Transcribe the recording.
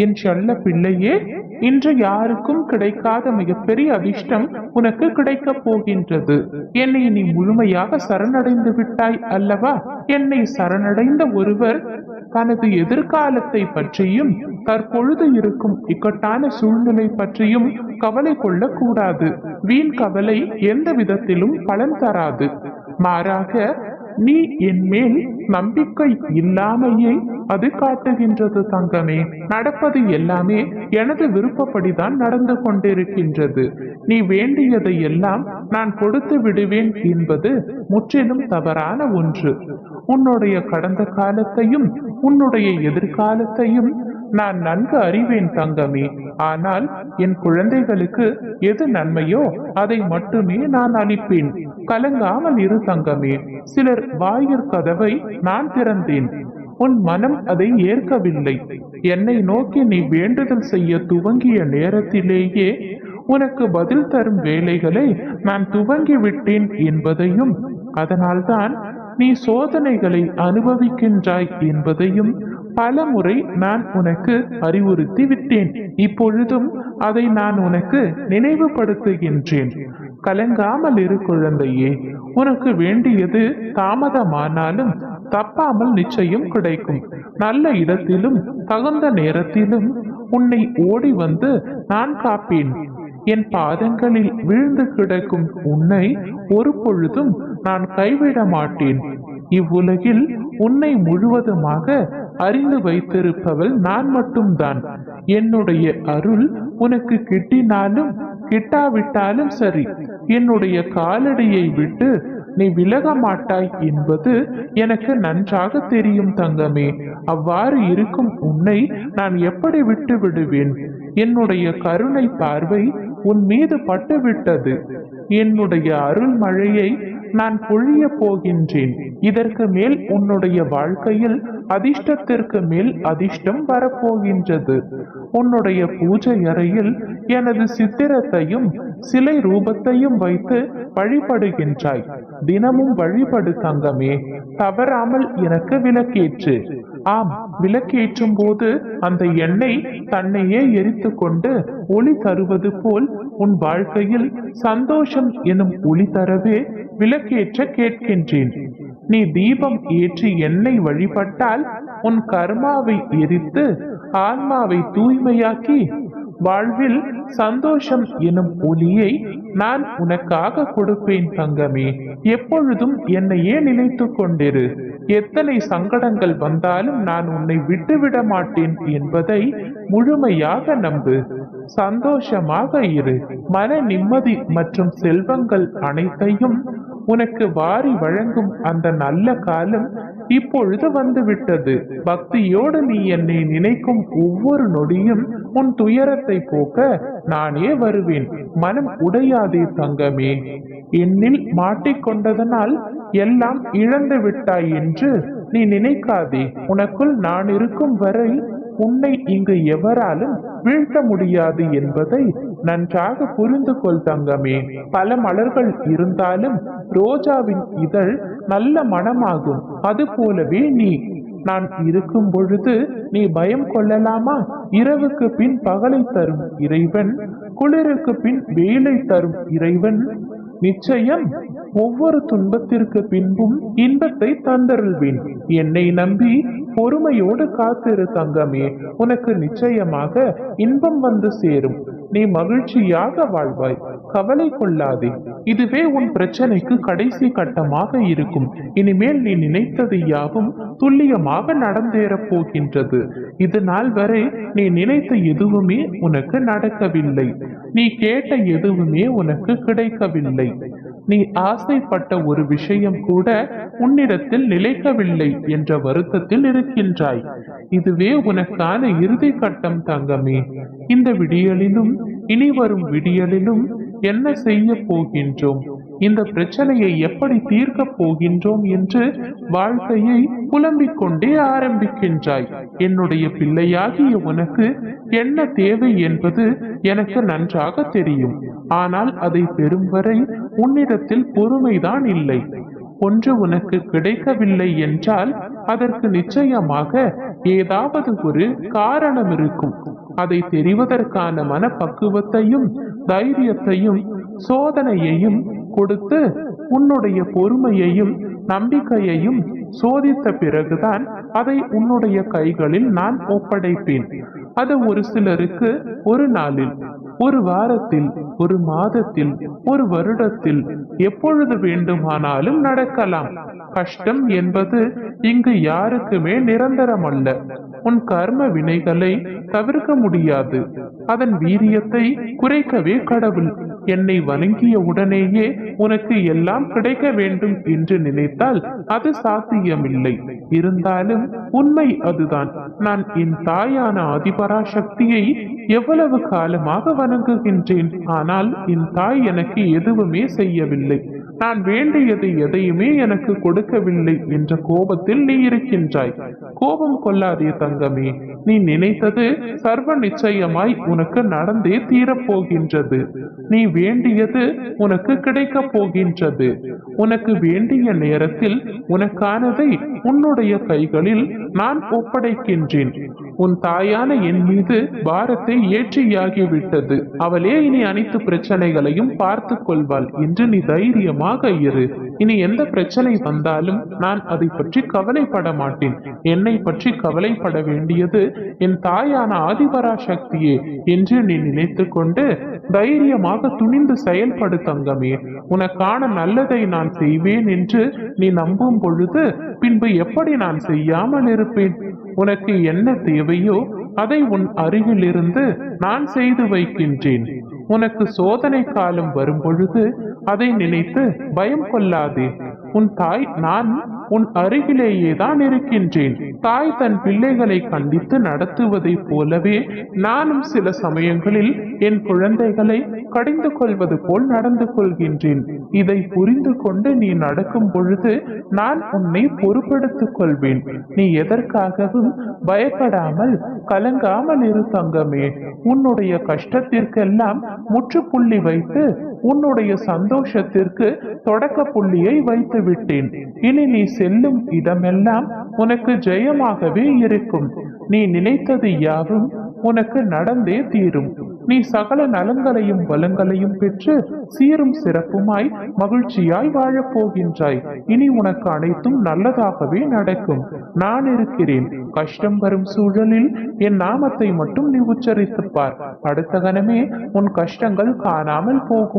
என் செல்ல பிள்ளையே, இன்று யாருக்கும் கிடைக்காத மிகப்பெரிய அதிர்ஷ்டம் உனக்கு கிடைக்கப் போகின்றது. என்னை நீ முழுமையாக சரணடைந்து விட்டாய் அல்லவா? என்னை சரணடைந்த ஒருவர் தனது எதிர்காலத்தை பற்றியும் தற்பொழுது இருக்கும் இக்கட்டான சூழ்நிலை பற்றியும் கவலை கொள்ளக்கூடாது. வீண் கவலை எந்த விதத்திலும் பலன் தராது. மாறாக நீ என் மேல் நம்பிக்கை இல்லாமையே அது காட்டுகின்றது தங்கமே. நடப்பது எல்லாமே எனது விருப்பப்படிதான் நடந்து கொண்டிருக்கின்றது. நீ வேண்டியதை எல்லாம் நான் கொடுத்து விடுவேன் என்பது முற்றிலும் தவறான ஒன்று. உன்னுடைய கடந்த காலத்தையும் உன்னுடைய எதிர்காலத்தையும் நான் நன்கு அறிவேன் தங்கமே. ஆனால் என் குழந்தைகளுக்கு எது நன்மையோ அதை மட்டுமே நான் அளிப்பேன். கலங்காமல் இரு தங்கமே. சிலர் வாயிற் கதவை நான் திறந்தேன், உன் மனம் அதை ஏற்கவில்லை. என்னை நோக்கி நீ வேண்டுதல் செய்ய துவங்கிய நேரத்திலேயே உனக்கு பதில் தரும் வேலைகளை நான் துவங்கி விட்டேன் என்பதையும், அதனால்தான் நீ சோதனைகளை அனுபவிக்கின்றாய் என்பதையும் பல முறை நான் உனக்கு அறிவுறுத்தி விட்டேன். இப்பொழுதும் அதை நான் உனக்கு நினைவுபடுத்துகின்றேன். கலங்காமல் இரு குழந்தையே. உனக்கு வேண்டியது தாமதமானாலும் தப்பாமல் நிச்சயம் கிடைக்கும். நல்ல இடத்திலும் தகுந்த நேரத்திலும் உன்னை ஓடி வந்து நான் காப்பேன். என் பாதங்களில் வீழ்ந்து கிடக்கும் உன்னை ஒரு பொழுதும் நான் கைவிட மாட்டேன். இவ்வுலகில் உன்னை முழுவதுமாக அறிந்து வைத்திருப்பவள் நான் மட்டும்தான். என்னுடைய அருள் உனக்கு கிட்டினாலும் கிட்டாவிட்டாலும் சரி, என்னுடைய காலடியை விட்டு நீ விலக மாட்டாய் என்பது எனக்கு நன்றாக தெரியும் தங்கமே. அவ்வாறு இருக்கும் உன்னை நான் எப்படி விட்டு விடுவேன்? என்னுடைய கருணை பார்வை உன் மீது பட்டுவிட்டது. என்னுடைய அருள் மழையை நான் பொழிய போகின்றேன். இதற்கு மேல் உன்னுடைய வாழ்க்கையில் அதிர்ஷ்டத்திற்கு மேல் அதிர்ஷ்டம் வரப்போகின்றது. உன்னுடைய பூஜை அறையில் எனது சித்திரத்தையும் சிலை ரூபத்தையும் வைத்து வழிபடுகின்றாய். தினமும் வழிபடு தங்கமே. தவறாமல் எனக்கு விளக்கேற்று. ஆம், விளக்கேற்றும் போது அந்த எண்ணெய் தன்னையே எரித்து கொண்டு ஒளி தருவது போல் உன் வாழ்க்கையில் சந்தோஷம் எனும் ஒளி தரவே விளக்கேற்ற கேட்கின்றேன். நீ தீபம் ஏற்றி எண்ணெய் வழிபட்டால் உன் கர்மாவை எரித்து ஆன்மாவை தூய்மையாக்கி வாழ்வில் சந்தோஷம் எனும் ஒளியை நான் உனக்காக கொடுப்பேன் தங்கமே. எப்பொழுதும் என்னையே நினைத்து கொண்டிரு. எத்தனை சங்கடங்கள் வந்தாலும் நான் உன்னை விட்டுவிட மாட்டேன் என்பதை முழுமையாக நம்பு. சந்தோஷமாக இரு. மன நிம்மதி மற்றும் செல்வங்கள் அனைத்தையும் உனக்கு வாரி வழங்கும் அந்த நல்ல காலம் இப்பொழுது வந்துவிட்டது. பக்தியோடு நீ என்னை நினைக்கும் ஒவ்வொரு நொடியும் உன் துயரத்தை போக்க நானே வருவேன். மனம் உடையாதே தங்கமே. என்னில் மாட்டிக்கொண்டதனால் எல்லாம் இழந்து விட்டாய் என்று நீ நினைக்காதே. உனக்குள் நான் இருக்கும் வரை உன்னை இங்கு எவராலும் வீழ்த்த முடியாது என்பதை நன்றாக புரிந்து கொள் தங்கமே. பல மலர்கள் இருந்தாலும் ரோஜாவின் இதழ் நல்ல மனமாகும். அது போலவே நான் இருக்கும் பொழுது நீ பயம் கொள்ளலாமா? இரவுக்கு பின் பகலை தரும் இறைவன், குளிருக்கு பின் வெயிலை தரும் இறைவன் நிச்சயம் ஒவ்வொரு துன்பத்திற்கு பின்பும் இன்பத்தை தந்தருள்வேன். என்னை நம்பி பொறுமையோடு காத்திரு தங்கமே. உனக்கு நிச்சயமாக இன்பம் வந்து சேரும். நீ மகிழ்ச்சியாக வாழ்வாய். கவலை கொள்ளாதே. இதுவே உன் பிரச்சனைக்கு கடைசி கட்டமாக இருக்கும். இனிமேல் நீ நினைத்தது யாவும் துல்லியமாக நடந்தேறப் போகின்றது. இது நாள் வரை நீ நினைத்த எதுவுமே உனக்கு நடக்கவில்லை. நீ கேட்ட எதுவுமே உனக்கு கிடைக்கவில்லை. நீ ஆசைப்பட்ட ஒரு விஷயம் கூட உன்னிடத்தில் நிலைக்கவில்லை என்ற வருத்தத்தில் இருக்கின்றாய். இதுவே உனக்கான இறுதி கட்டம் தங்கமே. இந்த விடியலிலும் இனி வரும் விடியலிலும் என்ன செய்ய போகின்றோம், இந்த பிரச்சனையை எப்படி தீர்க்க போகின்றோம் என்று வாழ்க்கையை புலம்பிக் கொண்டே ஆரம்பிக்கின்றாய். என்னுடைய பிள்ளையாகிய உனக்கு என்ன தேவை என்பது எனக்கு நன்றாக தெரியும். ஆனால் அதை பெறும் வரை உன்னிடத்தில் பொறுமைதான் இல்லை. ஒன்று உனக்கு கிடைக்கவில்லை என்றால் அதற்கு நிச்சயமாக ஏதாவது ஒரு காரணம் இருக்கும். அதை தெரிவதற்கான மனப்பக்குவத்தையும் தைரியத்தையும் சோதனையையும் கொடுத்து உன்னுடைய பொறுமையையும் நம்பிக்கையையும் சோதித்த பிறகுதான் அதை உன்னுடைய கைகளில் நான் ஒப்படைப்பேன். அது ஒரு சிலருக்கு ஒரு நாளில், ஒரு வாரத்தில், ஒரு மாதத்தில், ஒரு வருடத்தில், எப்பொழுது வேண்டுமானாலும் நடக்கலாம். கஷ்டம் என்பது இங்கு யாருக்குமே நிரந்தரமல்ல. உன் கர்ம வினைகளை தவிர்க்க முடியாது. அதன் வீரியத்தை குறைக்கவே கடவுள் என்னை வணங்கிய உடனேயே உனக்கு எல்லாம் கிடைக்க வேண்டும் என்று நினைத்தால் அது சாத்தியமில்லை. இருந்தாலும் உண்மை அதுதான். நான் என் தாயான ஆதிபராசக்தியை எவ்வளவு காலமாக வணங்குகின்றேன். ஆனால் என் தாய் எனக்கு எதுவுமே செய்யவில்லை. நான் வேண்டியது எதையுமே எனக்கு கொடுக்கவில்லை என்ற கோபத்தில் நீ இருக்கின்றாய். கோபம் கொள்ளாதே தங்கமே. நீ நினைத்தது சர்வ நிச்சயமாய் உனக்கு நடந்தே தீரப்போகின்றது. நீ வேண்டியது உனக்கு கிடைக்கப் போகின்றது. உனக்கு வேண்டிய நேரத்தில் உனக்கானதை உன்னுடைய கைகளில் நான் ஒப்படைக்கின்றேன். உன் தாயான என் மீது பாரத்தை ஏற்றியாகிவிட்டது. அவளே இனி அனைத்து பிரச்சனைகளையும் பார்த்து கொள்வாள் என்று நீ தைரியமாக இரு. இனி எந்த பிரச்சனை வந்தாலும் நான் அதை பற்றி கவலைப்பட மாட்டேன். என்னை பற்றி கவலைப்பட வேண்டியது என் தாயான ஆதிபராசக்தியே என்று நீ நினைத்து கொண்டு தைரியமாக துணிந்து செயல்படு தங்கமே. உனக்கான நல்லதை நான் செய்வேன் என்று நீ நம்பும் பொழுது பின்பு எப்படி நான் செய்யாமல் இருப்பேன்? உனக்கு என்ன தேவையோ அதை உன் அருகில் இருந்து நான் செய்து வைக்கின்றேன். உனக்கு சோதனை காலம் வரும் பொழுது அதை நினைத்து பயம் கொள்ளாதே. உன் தாய் நான் உன் அருகிலேயே தான் இருக்கின்றேன். தாய் தன் பிள்ளைகளை கண்டித்து நடத்துவதை போலவே நானும் சில சமயங்களில் என் குழந்தைகளை கடிந்து கொள்வது போல் நடந்து கொள்கின்றேன். இதை புரிந்து கொண்டு நீ நடக்கும் பொழுது நான் உன்னை பொறுப்பெடுத்துக் கொள்வேன். நீ எதற்காகவும் பயப்படாமல் கலங்காமல் இரு தங்கமே. உன்னுடைய கஷ்டத்திற்கெல்லாம் முற்றுப்புள்ளி வைத்து உன்னுடைய சந்தோஷத்திற்கு தொடக்க புள்ளியை வைத்து விட்டேன். இனி நீ செல்லும் இடமெல்லாம் உனக்கு ஜெயமாகவே இருக்கும். நீ நினைத்தது யாவும் உனக்கு நடந்தே தீரும். நீ சகல நலங்களையும் வளங்களையும் பெற்று சீரும் சிறப்புமாய் மகிழ்ச்சியாய் வாழப் போகின்றாய். இனி உனக்கு அனைத்தும் நல்லதாகவே நடக்கும். நான் இருக்கிறேன். கஷ்டம் வரும் சூழலில் என் நாமத்தை மட்டும் நீ உச்சரித்துப் பார். அடுத்த கணமே உன் கஷ்டங்கள் காணாமல் போகும்.